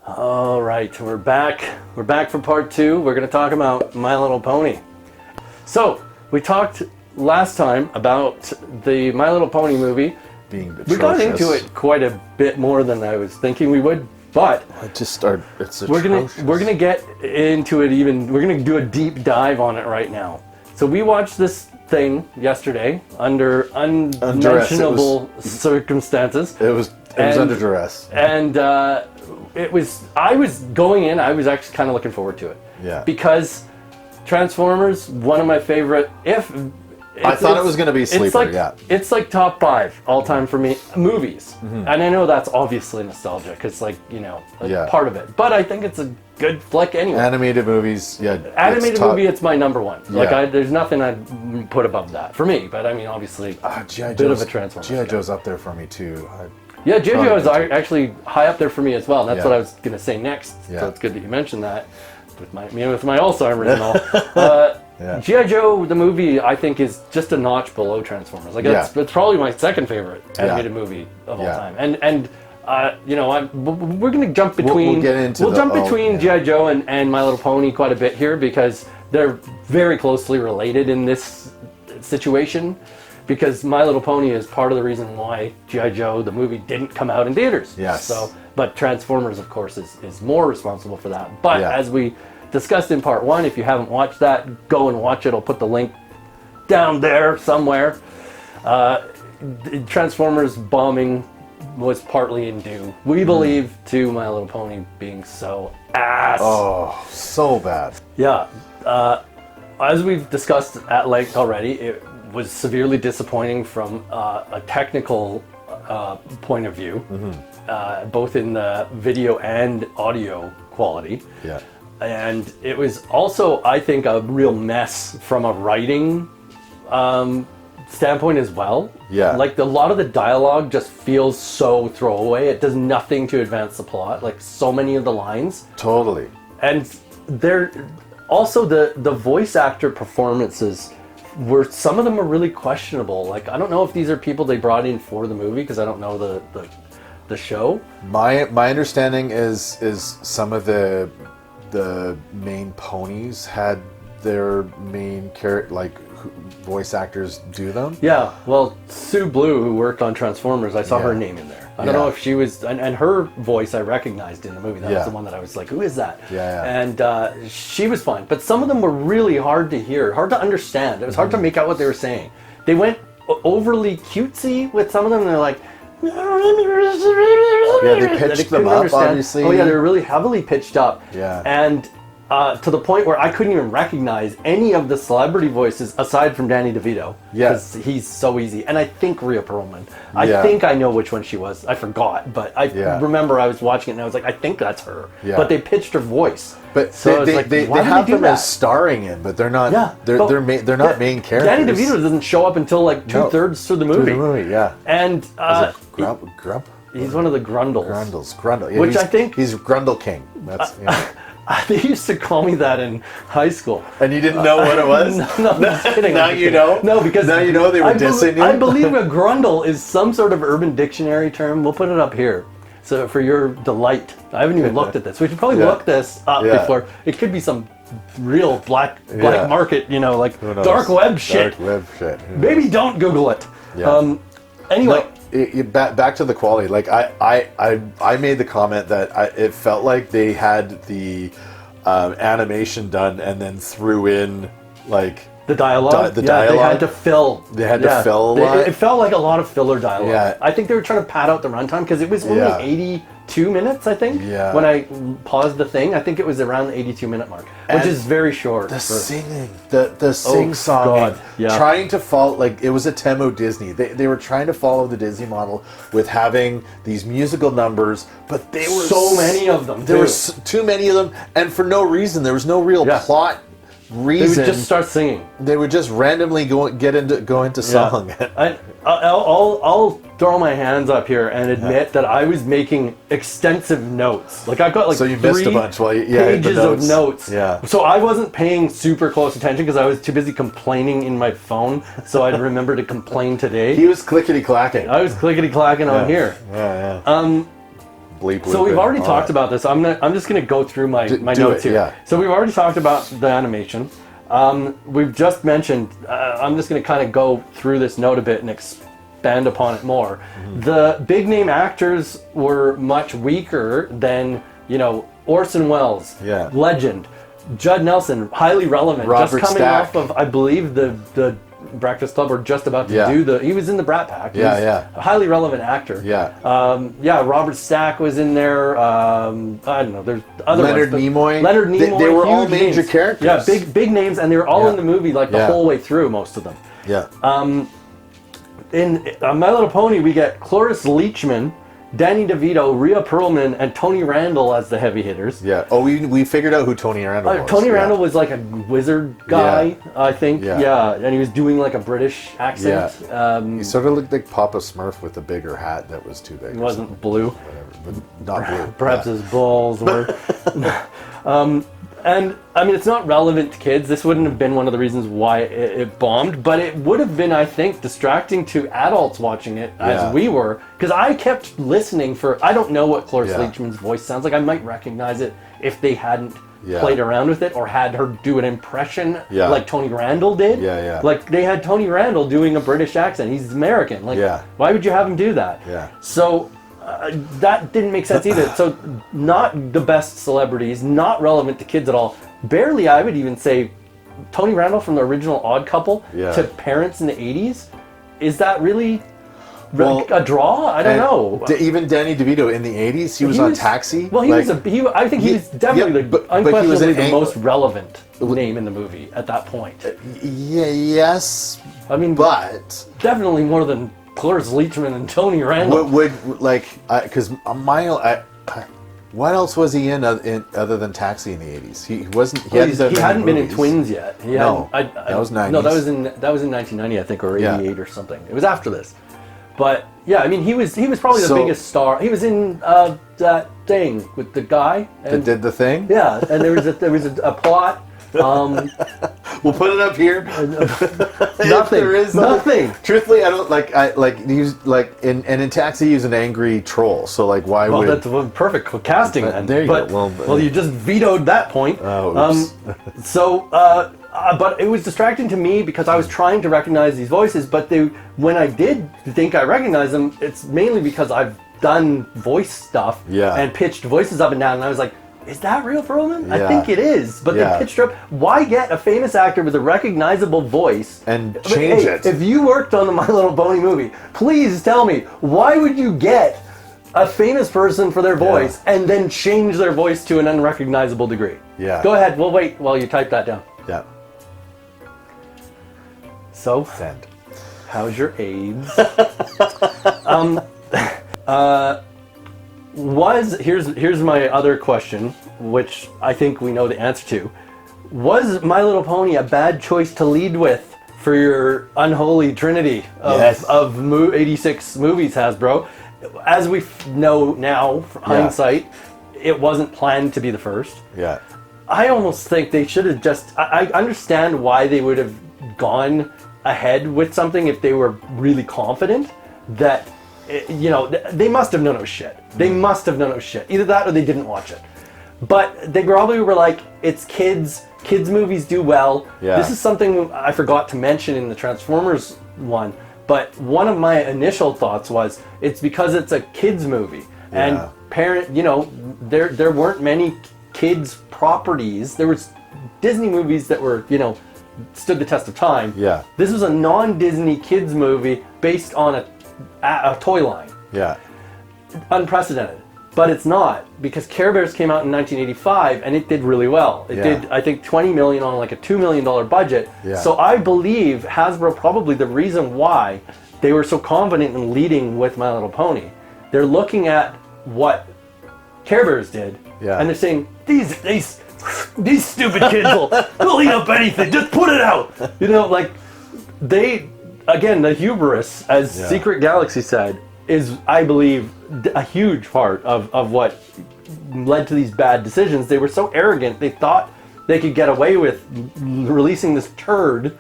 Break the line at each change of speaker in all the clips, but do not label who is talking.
All right, we're back. We're back for part 2. We're going to talk about My Little Pony. So, we talked last time about the My Little Pony movie.
Being atrocious.
We got into it quite a bit more than I was thinking we would, but
It's
we're
atrocious.
gonna get into it even. We're gonna do a deep dive on it right now. So we watched this thing yesterday under unmentionable circumstances.
It was under duress.
And it was. I was going in. I was actually kind of looking forward to it.
Yeah.
Because Transformers, one of my favorite.
I thought it was going to be Sleeper.
It's like top 5 all time for me movies, and I know that's obviously nostalgic. It's like part of it, but I think it's a good flick anyway.
Animated movies,
Animated movie, it's my number one.
Yeah.
Like there's nothing I'd put above that for me. But I mean, obviously,
G.I.
bit of a Transformers.
G.I. Joe's up there for me too.
Yeah, G.I. Joe is actually high up there for me as well. That's
Yeah.
what I was going to say next.
Yeah.
So it's good that you mentioned that with my Alzheimer's and all.
Yeah.
G.I. Joe, the movie, I think is just a notch below Transformers. Like it's probably my second favorite animated movie of all time. And we're going to jump between.
We'll get into.
Jump between G.I. Joe and My Little Pony quite a bit here because they're very closely related in this situation. Because My Little Pony is part of the reason why G.I. Joe, the movie, didn't come out in theaters.
Yes.
But Transformers, of course, is more responsible for that. But as we discussed in part 1, if you haven't watched that, go and watch it. I'll put the link down there somewhere. Transformers bombing was partly due, we believe, to My Little Pony being so ass.
Oh, so bad.
Yeah. As we've discussed at length already, it was severely disappointing from a technical point of view, both in the video and audio quality.
Yeah.
And it was also, I think, a real mess from a writing standpoint as well.
Yeah.
Like a lot of the dialogue just feels so throwaway. It does nothing to advance the plot. Like so many of the lines.
Totally.
And they're also the voice actor performances some of them are really questionable. Like I don't know if these are people they brought in for the movie because I don't know the show.
My understanding is some of the main ponies had their main voice actors do them.
Yeah, well, Sue Blue, who worked on Transformers, I saw her name in there. I don't know if she was, and her voice I recognized in the movie. That was the one that I was like, who is that?
Yeah.
And she was fine, but some of them were really hard to hear, hard to understand. It was hard to make out what they were saying. They went overly cutesy with some of them. And they're like,
they pitched them up, obviously.
Oh yeah, they were really heavily pitched up.
Yeah.
And to the point where I couldn't even recognize any of the celebrity voices aside from Danny DeVito.
Yes.
Because he's so easy. And I think Rhea Perlman. I think I know which one she was. I forgot. But I remember I was watching it and I was like, I think that's her.
Yeah.
But they pitched her voice.
But
so
they have them as starring in, but they're not. Yeah, they're not main characters.
Danny DeVito doesn't show up until like 2/3 through the movie.
Through the movie, yeah.
And
Grump?
He's one of the Grundles.
Grundle. Yeah,
which I think
he's Grundle King. That's
they used to call me that in high school.
And you didn't know what it was?
No, I'm just kidding.
Now you know?
No, because
now you know they were dissing you?
I believe a grundle is some sort of Urban Dictionary term. We'll put it up here. So for your delight. I haven't even looked at this. We should probably look this up before. It could be some real black market, like dark web shit.
Dark web shit.
Maybe don't Google it.
Yeah.
Anyway.
Back to the quality. Like I made the comment that it felt like they had the animation done and then threw in like
the dialogue.
They had
to fill.
They had to fill a lot.
It felt like a lot of filler dialogue.
Yeah.
I think they were trying to pad out the runtime because it was only 82 minutes. I think.
Yeah.
When I paused the thing, I think it was around the 82-minute mark, which is very short.
The singing, the sing-songing, trying to follow, like it was a Temo Disney. They were trying to follow the Disney model with having these musical numbers, but they were
so many of them.
There were too many of them, and for no reason. There was no real plot reason.
They would just start singing.
They would just randomly go into song.
I'll throw my hands up here and admit that I was making extensive notes. Like I've got like
so you missed a bunch while
pages of notes.
Yeah.
So I wasn't paying super close attention because I was too busy complaining in my phone. So I'd remember to complain today.
He was clickety clacking.
I was clickety clacking on here.
Yeah. bleep.
So we've already talked about this. I'm just gonna go through my notes here.
Yeah.
So we've already talked about the animation. We've just mentioned. I'm just gonna kind of go through this note a bit and expand upon it more. Mm-hmm. The big name actors were much weaker than Orson Welles, legend. Judd Nelson, highly relevant.
Robert
just coming
Stack.
off of, I believe, the Breakfast Club, or just about to do he was in the Brat Pack. He was a highly relevant actor. Robert Stack was in there. I don't know. There's other
Leonard
ones.
Nimoy.
Leonard Nimoy.
They were all major
names.
characters.
Yeah, big names, and they were all in the movie the whole way through, most of them.
Yeah.
In My Little Pony, we get Cloris Leachman, Danny DeVito, Rhea Perlman, and Tony Randall as the heavy hitters.
Yeah. Oh, we figured out who Tony Randall was.
Tony Randall was like a wizard guy, I think.
Yeah.
And he was doing like a British accent.
He sort of looked like Papa Smurf with a bigger hat that was too big.
It wasn't blue.
Whatever, but not blue.
Perhaps his balls were. And I mean, it's not relevant to kids. This wouldn't have been one of the reasons why it bombed, but it would have been, I think, distracting to adults watching it as we were, because I kept listening for. I don't know what Cloris Leachman's voice sounds like. I might recognize it if they hadn't played around with it or had her do an impression like Tony Randall did. Like they had Tony Randall doing a British accent. He's American. Like, why would you have him do that? So. That didn't make sense either. So, not the best celebrities, not relevant to kids at all. Barely, I would even say, Tony Randall from the original Odd Couple to Parents in the 80s. Is that really a draw? I don't know.
Even Danny DeVito in the 80s, he was on Taxi.
Well, I think he was definitely unquestionably the most relevant name in the movie at that point.
Yes.
I mean,
but
definitely more than Cloris Leachman and Tony Randall.
Because what else was he in other than Taxi in the 80s? He wasn't. He
hadn't been in Twins yet.
That was 90s.
No, that was in 1990, I think, or 88 or something. It was after this. But yeah, I mean, he was probably the biggest star. He was in that thing with the guy
that did the thing.
Yeah, and there was a plot.
We'll put it up here.
Nothing. There is nothing.
Truthfully, I don't he's in Taxi he's an angry troll. So why would?
Well, that's perfect casting then.
There you go.
Well, you just vetoed that point.
Oh,
but it was distracting to me because I was trying to recognize these voices. But when I did think I recognized them, it's mainly because I've done voice stuff and pitched voices up and down, and I was like, is that Rhea Perlman? I think it is. But they pitched her up. Why get a famous actor with a recognizable voice
and change it?
If you worked on the My Little Pony movie, please tell me, why would you get a famous person for their voice and then change their voice to an unrecognizable degree?
Yeah.
Go ahead. We'll wait while you type that down.
Yeah.
So,
send.
How's your AIDS? Here's my other question, which I think we know the answer to. Was My Little Pony a bad choice to lead with for your unholy trinity of 86 movies, Hasbro? As we know now, from hindsight, it wasn't planned to be the first.
Yeah.
I almost think they should have I understand why they would have gone ahead with something if they were really confident that, they must have known it was shit. They must have known it was shit. Either that or they didn't watch it. But they probably were like, it's kids. Kids movies do well. Yeah. This is something I forgot to mention in the Transformers one. But one of my initial thoughts was, it's because it's a kids movie. And there weren't many kids properties. There was Disney movies that were, stood the test of time.
Yeah.
This was a non-Disney kids movie based on a toy line.
Yeah.
Unprecedented. But it's not, because Care Bears came out in 1985 and it did really well. It did, I think, $20 million on like a $2 million budget.
Yeah.
So I believe Hasbro probably the reason why they were so confident in leading with My Little Pony. They're looking at what Care Bears did, and they're saying, these stupid kids they'll eat up anything. Just put it out. Again, the hubris, as Secret Galaxy said, is, I believe, a huge part of what led to these bad decisions. They were so arrogant, they thought they could get away with releasing this turd,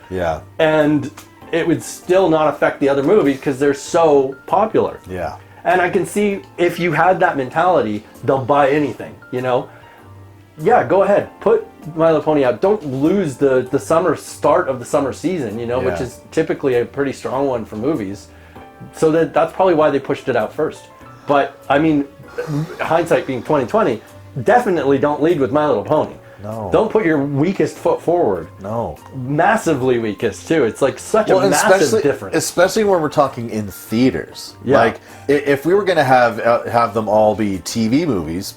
and it would still not affect the other movies because they're so popular.
Yeah.
And I can see if you had that mentality, they'll buy anything, you know? Yeah, go ahead. Put My Little Pony out. Don't lose the summer start of the summer season, you know, which is typically a pretty strong one for movies. So that's probably why they pushed it out first. But, I mean, hindsight being 2020, definitely don't lead with My Little Pony.
No.
Don't put your weakest foot forward.
No.
Massively weakest, too. It's like such a massive difference.
Especially when we're talking in theaters.
Yeah.
Like, if we were going to have them all be TV movies,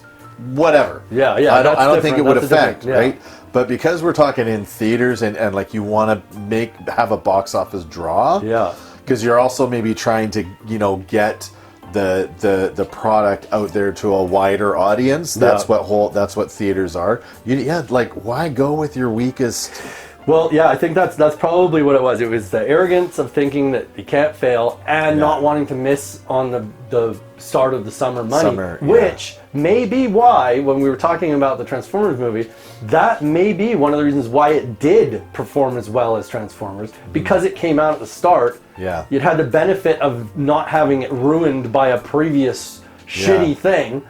whatever.
Yeah.
I don't think it would affect,
yeah.
right? But because we're talking in theaters and like you want to have a box office draw.
Yeah.
Because you're also maybe trying to, you know, get the product out there to a wider audience. That's what theaters are. Like, why go with your weakest?
Well, yeah, I think that's probably what it was. It was the arrogance of thinking that you can't fail and not wanting to miss on the start of the summer money, which may be why, when we were talking about the Transformers movie, that may be one of the reasons why it did perform as well as Transformers, because it came out at the start.
Yeah.
You'd had the benefit of not having it ruined by a previous shitty thing,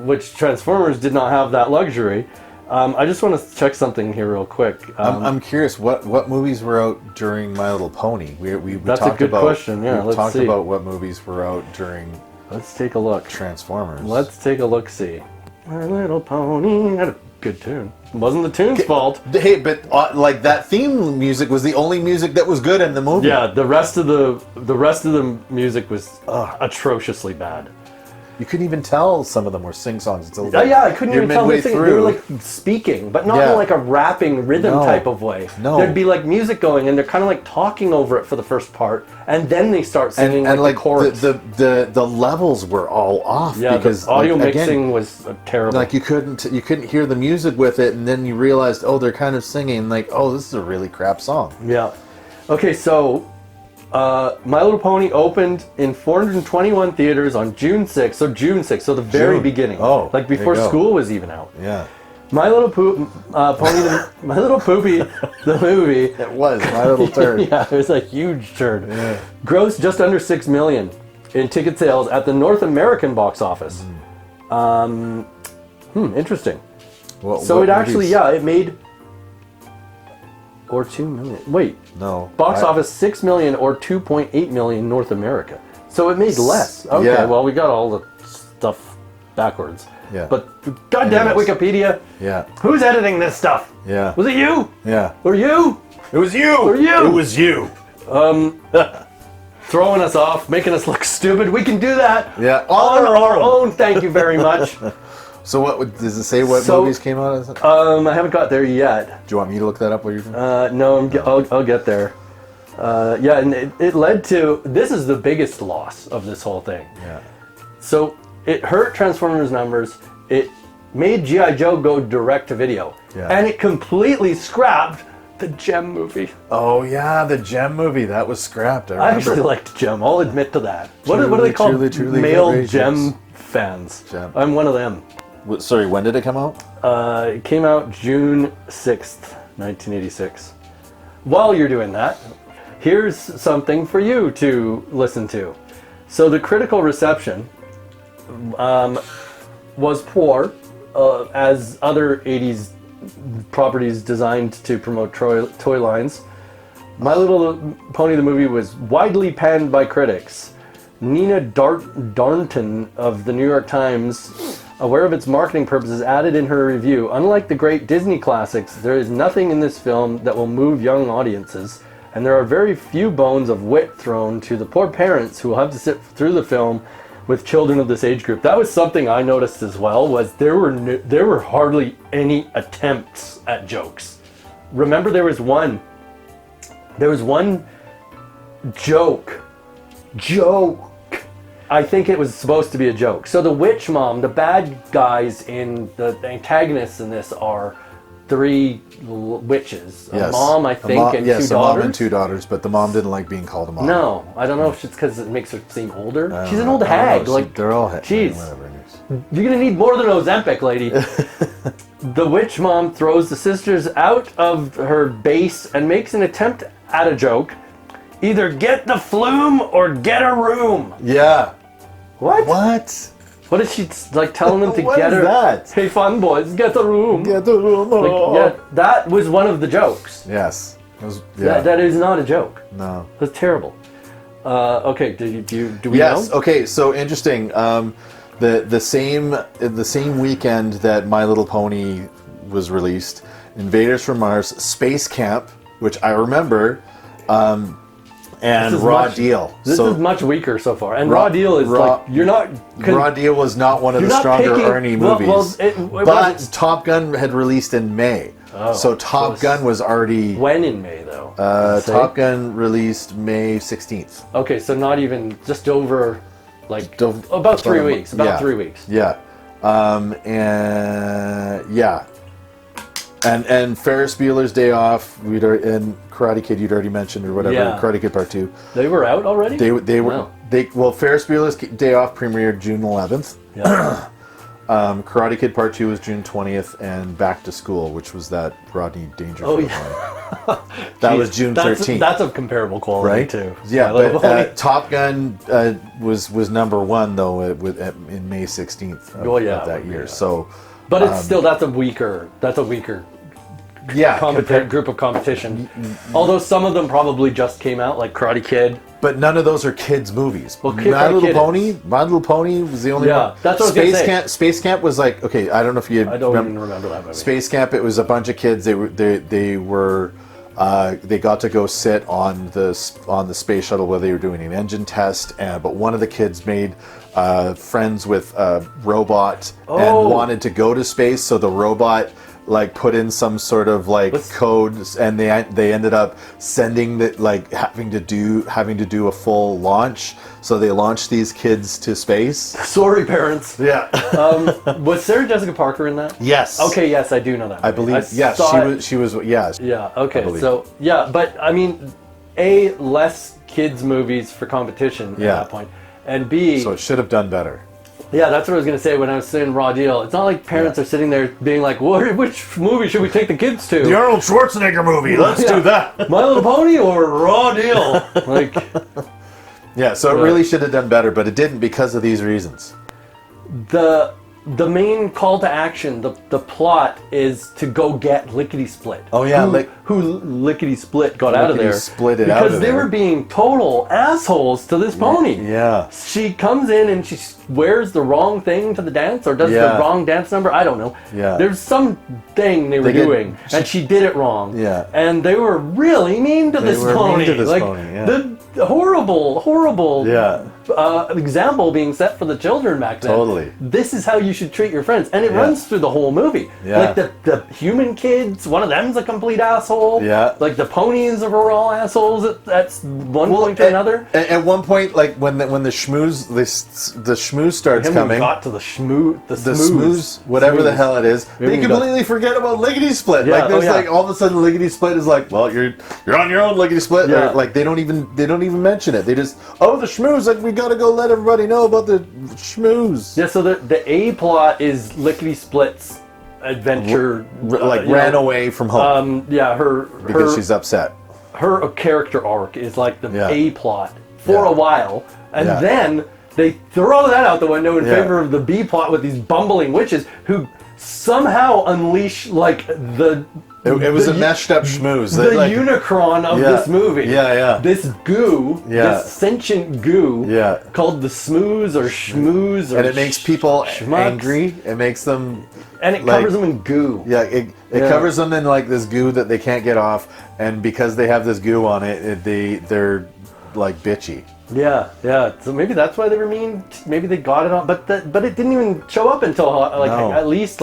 which Transformers did not have that luxury. I just want to check something here real quick.
I'm curious, what movies were out during My Little Pony? We
That's
talked
a good
about,
question, yeah.
We talked about what movies were out during
Let's take a look.
Transformers.
Let's take a look-see. My Little Pony had a good tune. It wasn't the tune's fault.
Hey, but like that theme music was the only music that was good in the movie.
Yeah, the rest of the music was atrociously bad.
You couldn't even tell some of them were sing-songs.
I couldn't even tell they singing. They were like speaking, but not in like a rapping rhythm type of way.
No.
There'd be like music going, and they're kind of like talking over it for the first part, and then they start singing
and
like the chorus.
The levels were all off because
the audio
like,
mixing
again,
was terrible.
Like you couldn't hear the music with it, and then you realized, they're kind of singing like, this is a really crap song.
Yeah. Okay, so My Little Pony opened in 421 theaters on June 6th. So June 6th, so the very beginning.
Oh,
like before school was even out.
Yeah.
My Little Pony, My Little Poopy, the movie.
It was My Little Turd.
Yeah, it was a huge turd.
Yeah.
Grossed just under $6 million in ticket sales at the North American box office. Interesting. So it actually, it made. Or 2 million. Wait.
No.
Box office 6 million or 2.8 million North America. So it made less. Okay, well, we got all the stuff backwards.
Yeah.
But goddamn it, Wikipedia.
Yeah.
Who's editing this stuff?
Yeah.
Was it you?
Yeah.
Or you?
It was you.
Or you?
It was you.
Throwing us off, making us look stupid. We can do that.
Yeah.
On our own. Thank you very much.
So does it say what movies came out?
I haven't got there yet.
Do you want me to look that up while you're doing?
No, I'll get there. And it led to, this is the biggest loss of this whole thing.
Yeah.
So it hurt Transformers numbers. It made G.I. Joe go direct to video.
Yeah.
And it completely scrapped the Gem movie.
Oh yeah, the Gem movie, that was scrapped.
I actually liked Gem. I'll admit to that. What do they call
truly
male Gem fans?
Gem.
I'm one of them.
Sorry, when did it come out?
It came out June 6th, 1986. While you're doing that, here's something for you to listen to. So the critical reception was poor, as other 80s properties designed to promote toy lines. My Little Pony the movie was widely panned by critics. Nina Darnton of the New York Times, aware of its marketing purposes, added in her review, "Unlike the great Disney classics, there is nothing in this film that will move young audiences, and there are very few bones of wit thrown to the poor parents who will have to sit through the film with children of this age group." That was something I noticed as well, was there were hardly any attempts at jokes. Remember, there was one joke. I think it was supposed to be a joke. So the witch mom, the bad guys in the antagonists in this are three witches.
Yes.
A mom, I think, and two daughters.
Yes, a mom and two daughters, but the mom didn't like being called a mom.
No, I don't know if it's because it makes her seem older. She's an old hag. Like,
they're all hags.
Jeez. You're gonna need more than Ozempic, lady. The witch mom throws the sisters out of her base and makes an attempt at a joke. Either get the flume or get a room.
Yeah.
What?
What?
Is she like telling them to
What
get
is
her?
that?
Hey, fun boys, get the room.
Get the room.
Like, yeah, that was one of the jokes.
Yes. It was, yeah.
That is not a joke.
No.
That's terrible. Okay, do we
Yes.
know?
Okay. So interesting. The same weekend that My Little Pony was released, Invaders from Mars, Space Camp, which I remember, and Raw Deal.
This is much weaker so far. And Raw Deal is like you're not.
Raw Deal was not one of the stronger Ernie movies. But Top Gun had released in May.
Oh,
so Top Gun was already...
When in May, though?
Top Gun released May 16th.
Okay, so not even... Just over, like, about 3 weeks. About 3 weeks.
Yeah. And Ferris Bueller's Day Off, and Karate Kid you'd already mentioned, or whatever,
Yeah.
Karate Kid Part 2.
They were out already?
They were...
Wow.
Ferris Bueller's Day Off premiered June 11th.
Yeah.
Karate Kid Part 2 was June 20th, and Back to School, which was that Rodney Dangerfield one. That was June 13th.
That's of comparable quality,
right?
too.
Yeah, but Top Gun was number one, though, in May 16th of that year.
Yeah.
So,
but it's still, that's a weaker group of competition. Although some of them probably just came out, like Karate Kid.
But none of those are kids' movies.
Well,
My Little Pony was the only one.
That's what I was gonna say.
Space Camp was like, okay, I don't know if you
I don't even remember that movie.
Space Camp, it was a bunch of kids. They got to go sit on the space shuttle where they were doing an engine test, but one of the kids made friends with a robot and wanted to go to space, so the robot like put in some sort of codes, and they ended up sending having to do a full launch. So they launched these kids to space.
Sorry, parents.
Yeah.
Was Sarah Jessica Parker in that?
Yes.
Okay. Yes, I do know that.
I believe. Yes, she was. Yes.
Yeah. Okay. So yeah, but I mean, A, less kids movies for competition at that point, and B.
So it should have done better.
Yeah, that's what I was going to say when I was saying Raw Deal. It's not like parents are sitting there being like, which movie should we take the kids to?
The Arnold Schwarzenegger movie. Let's do that.
My Little Pony or Raw Deal?
Yeah, so it really should have done better, but it didn't because of these reasons.
The main call to action, the plot is to go get Lickety Split.
Oh yeah,
who Lickety Split got out of there?
Split it out of there.
Because they were being total assholes to this pony.
Yeah.
She comes in and she wears the wrong thing to the dance, or does the wrong dance number. I don't know.
Yeah.
There's some thing they were doing, and she did it wrong.
Yeah.
And they were really mean to this pony. The horrible example being set for the children back then.
Totally.
This is how you should treat your friends, and it runs through the whole movie.
Yeah.
Like the human kids, one of them's a complete asshole.
Yeah.
Like the ponies are all assholes at one point or another.
At one point, like when the schmooze starts coming.
We got to the
schmooze, whatever the hell it is. They completely forget about Lickety Split.
Yeah,
like all of a sudden Lickety Split is like, well, you're on your own, Lickety Split.
Yeah.
Like they don't even mention it. They just the schmooze. Like we gotta go let everybody know about the schmooze.
Yeah. So the A plot is Lickety Split's adventure.
Ran away from home.
Because
she's upset.
Her character arc is like the A plot for a while, and then they throw that out the window in favor of the B plot with these bumbling witches who somehow unleash
It was a meshed up schmooze.
The Unicron of this movie.
Yeah.
This goo, this sentient goo, called the smooze or schmooze,
and it makes people angry. It makes them,
and it covers them in goo.
Yeah, it covers them in this goo that they can't get off, and because they have this goo on it, they're bitchy.
Yeah. So maybe that's why they were mean. Maybe they got it on, but it didn't even show up until at least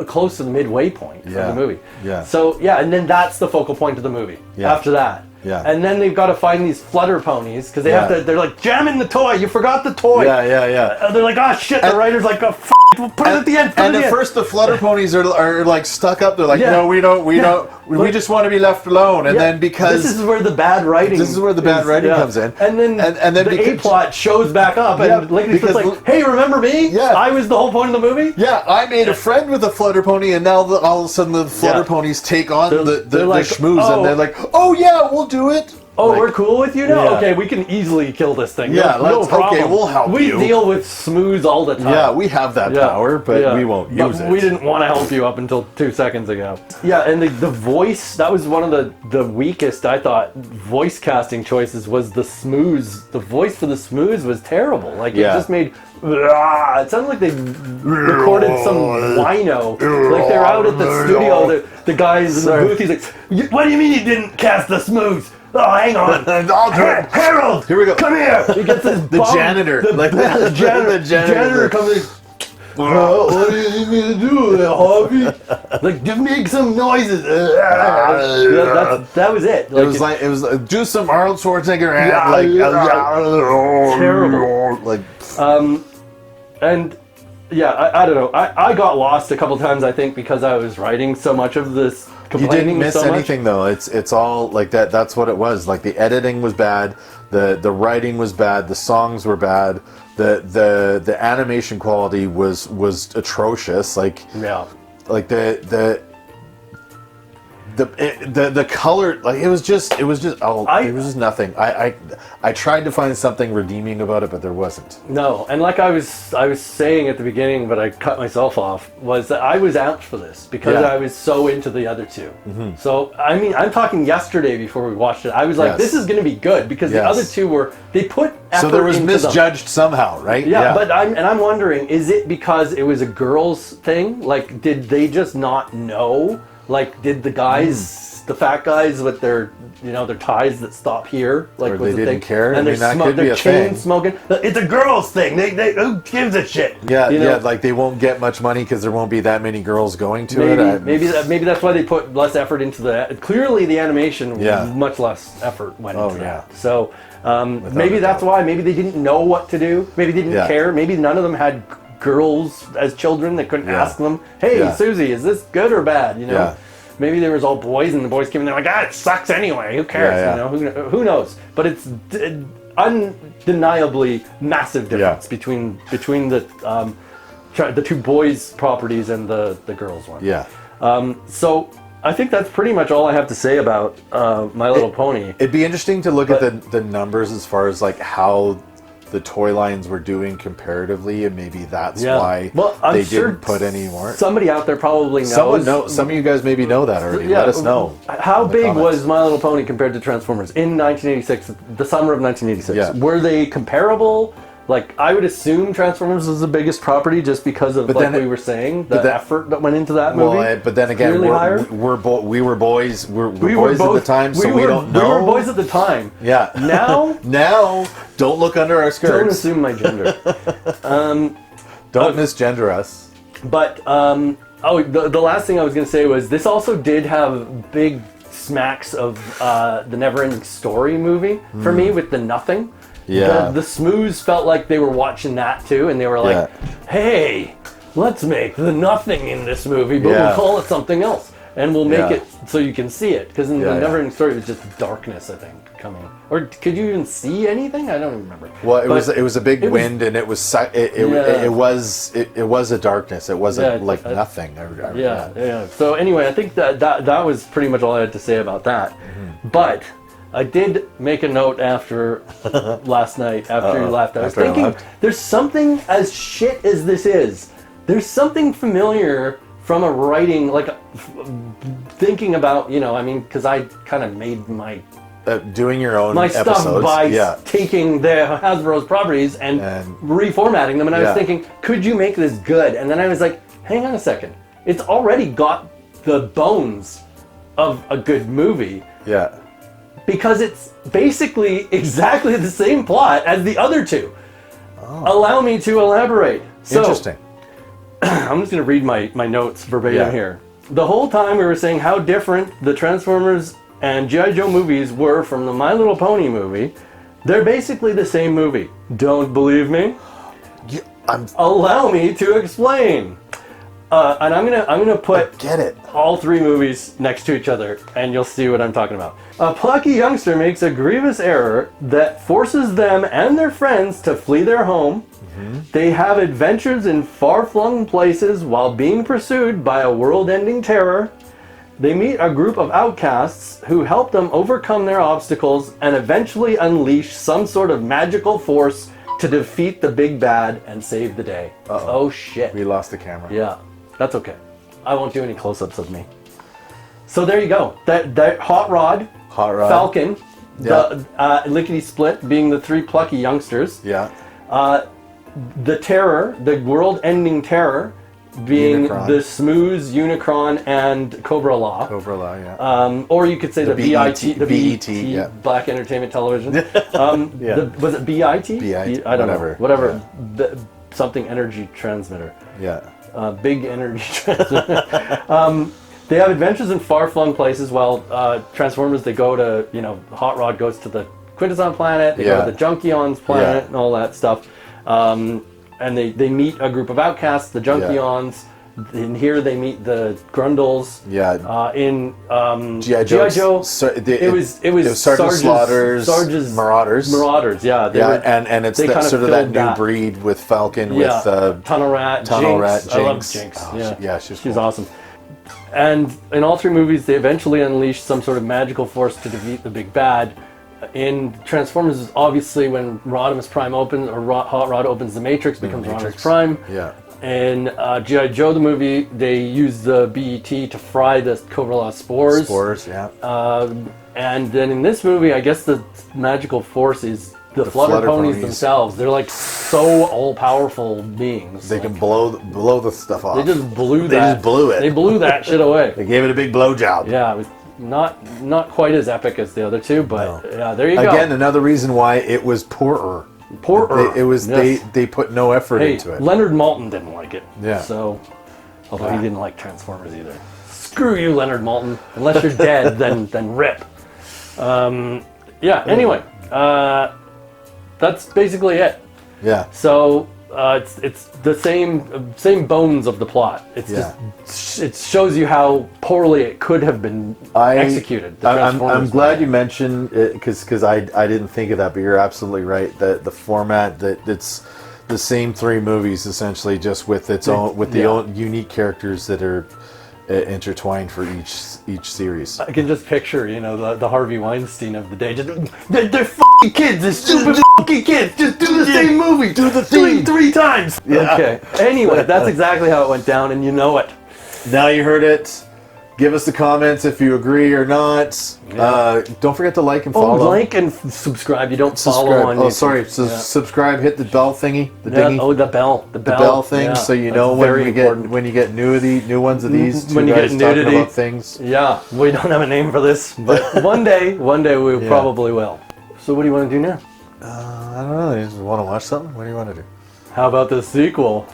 close to the midway point of the movie.
Yeah.
So and then that's the focal point of the movie.
Yeah.
After that.
Yeah.
And then they've got to find these flutter ponies because they have to. They're like, jam in the toy. You forgot the toy.
Yeah.
They're like, oh shit. The writer's like, oh, we'll put it at the end.
And at first, the flutter ponies are stuck up. They're like, no, we don't. We just want to be left alone. And then because
this is where the bad writing.
This is where the bad writing comes in.
And then the A plot shows back up, and Lickety Split's like, hey, remember me?
Yeah.
I was the whole point of the movie.
Yeah, I made a friend with a flutter pony, and now all of a sudden the flutter ponies take on the schmooze, and they're like, oh yeah, we'll do it.
Oh,
Like,
we're cool with you now?
yeah.
Okay, we can easily kill this thing.
Yeah,
no
let's-
problem.
okay, we'll help
we
you.
deal with smooths all the time.
Yeah, we have that power, but we won't
But
use it.
we didn't want to help you up until 2 seconds ago. Yeah, and the voice, that was one of the weakest, I thought, voice casting choices was the smooths. The voice for the smooths was terrible. Like, it just made... It sounded like they recorded some wino. Like they're out at the studio, the guys in the booth, he's like, what do you mean you didn't cast the smooths? Oh, hang on.
I'll do it.
Harold,
Here we go.
come here. He gets his
The janitor.
The janitor comes in. What do you need me to do, Harvey? Like, just make some noises. That was it. Like,
it was like do some Arnold Schwarzenegger ad,
terrible.
Like,
and yeah, I don't know. I got lost a couple times, I think, because I was writing so much of this.
you didn't miss
so
anything though. It's all like that. That's what it was. Like the editing was bad, the writing was bad, the songs were bad, the animation quality was atrocious. Like like the color, like it was just nothing. I tried to find something redeeming about it, but there wasn't.
No, and like I was saying at the beginning, but I cut myself off, was that I was amped for this because I was so into the other two. Mm-hmm. So I mean, I'm talking yesterday before we watched it. I was like, this is going to be good because the other two they put effort
so there was
into
misjudged somehow, right?
Yeah, but I'm wondering, is it because it was a girls thing? Like, did they just not know? Like, did the guys, the fat guys with their, their ties that stop here, like,
or
was
they
the
didn't
thing?
care?
And
I mean, that could be a
chain
thing.
smoking. It's a girls thing. They who gives a shit?
Yeah, like they won't get much money because there won't be that many girls going to it.
Maybe that's why they put less effort into the. Clearly, the animation, much less effort went into that. So maybe that's why. Maybe they didn't know what to do. Maybe they didn't care. Maybe none of them had girls as children. They couldn't ask them, "Hey, Susie, is this good or bad?"
Yeah.
Maybe there was all boys, and the boys came in. They're like, it sucks anyway. Who cares? Who knows? But it's undeniably massive difference between the two boys' properties and the girls' one.
Yeah.
So I think that's pretty much all I have to say about My Little Pony.
It'd be interesting to look at the numbers as far as like how the toy lines were doing comparatively, and maybe that's why they didn't put any more.
Somebody out there probably knows.
Some of you guys maybe know that already. Let us know.
How big was My Little Pony compared to Transformers in 1986, the summer of 1986?
Yeah.
Were they comparable? Like, I would assume Transformers was the biggest property just because of, we were saying, the effort that went into that movie.
Well, but then again, we were boys. We were boys at the time, so we don't know.
We were boys at the time.
Yeah. Now, don't look under our skirts.
Don't assume my gender.
Don't misgender us.
But, the last thing I was going to say was this also did have big smacks of the Neverending Story movie for me with the Nothing.
Yeah.
The Smooths felt like they were watching that too, and they were like, hey, let's make the Nothing in this movie, but we'll call it something else. And we'll make it so you can see it. Because in the Neverending Story, it was just darkness, I think, coming. Or could you even see anything? I don't even remember.
Well, it was a big wind, and it was a darkness. It wasn't nothing.
So anyway, I think that was pretty much all I had to say about that. Mm-hmm. But I did make a note after last night, after you left. I was thinking, there's something, as shit as this is, there's something familiar from a writing, like thinking about, because I kind of made my
doing your own
stuff by taking the Hasbro's properties and reformatting them. And I was thinking, could you make this good? And then I was like, hang on a second. It's already got the bones of a good movie.
Yeah.
Because it's basically exactly the same plot as the other two. Oh. Allow me to elaborate.
Interesting.
I'm just going to read my notes verbatim here. The whole time we were saying how different the Transformers and G.I. Joe movies were from the My Little Pony movie. They're basically the same movie. Don't believe me? Allow me to explain. And I'm gonna put all three movies next to each other, and you'll see what I'm talking about. A plucky youngster makes a grievous error that forces them and their friends to flee their home. Mm-hmm. They have adventures in far-flung places while being pursued by a world-ending terror. they meet a group of outcasts who help them overcome their obstacles and eventually unleash some sort of magical force to defeat the big bad and save the day. Oh shit.
We lost the camera.
Yeah, that's okay. I won't do any close-ups of me. So there you go. That Hot Rod, Falcon, the Lickety Split being the three plucky youngsters.
Yeah.
The Terror, the world-ending Terror, being
Unicron.
the Smooze, Unicron, and Cobra Law.
Cobra Law, yeah.
Or you could say the BET, the
BET,
BET,
yeah.
Black Entertainment Television.
Yeah.
Was it BIT?
BIT,
I don't
whatever.
know. Whatever. Something energy transmitter.
Yeah.
Big energy transmitter. They have adventures in far-flung places. While Transformers, they go to, Hot Rod goes to the Quintesson planet. They go to the Junkion's planet and all that stuff. And they meet a group of outcasts, the Junkions. In here, they meet the Grundles.
Yeah.
In
G.I.
Joe, it was
Sergeant Slaughter's Marauders.
Marauders, yeah.
And it's that, sort of that new breed with Falcon, with
Tunnel Rat, Jinx. I love Jinx.
Oh, she's cool.
Awesome. And in all three movies, they eventually unleash some sort of magical force to defeat the big bad. In Transformers, obviously, when Rodimus Prime opens, or Hot Rod opens the Matrix, becomes Rodimus Prime.
Yeah.
In G.I. Joe, the movie, they use the BET to fry the Cobra Law spores.
Spores, yeah.
And then in this movie, I guess the magical force is the Flutter Ponies themselves. They're like so all-powerful beings.
They can blow the stuff off.
They just blew that.
They just blew it.
They blew that shit away.
They gave it a big blowjob.
Yeah, it was not quite as epic as the other two, but yeah, there you go.
Again, another reason why it was poorer. It was they put no effort into it.
Leonard Maltin didn't like it.
Yeah.
So, although he didn't like Transformers either. Screw you, Leonard Maltin. Unless you're dead, then rip. Anyway, that's basically it.
Yeah.
So it's the same bones of the plot. It's just it shows you how poorly it could have been executed.
I'm glad you mentioned it because I didn't think of that, but you're absolutely right. The format it's the same three movies essentially, just with its own own unique characters that are intertwined for each series.
I can just picture, the Harvey Weinstein of the day. Just they're fucking kids. They're stupid fucking kids. Just do the same movie. Do the theme 3 times.
Yeah.
Okay. Anyway, that's exactly how it went down, and you know it.
Now you heard it. Give us the comments if you agree or not. Yeah. Don't forget to like and follow.
Like and subscribe. You don't follow on YouTube.
Sorry. Subscribe. Hit the bell thingy. The dingy.
Oh, the bell. The
bell thing. Yeah. So you know when you get new ones of these. Two guys talking about things.
Yeah, we don't have a name for this, but one day we probably will. So what do you want to do now?
I don't know. You just want to watch something? What do you want to do?
How about the sequel?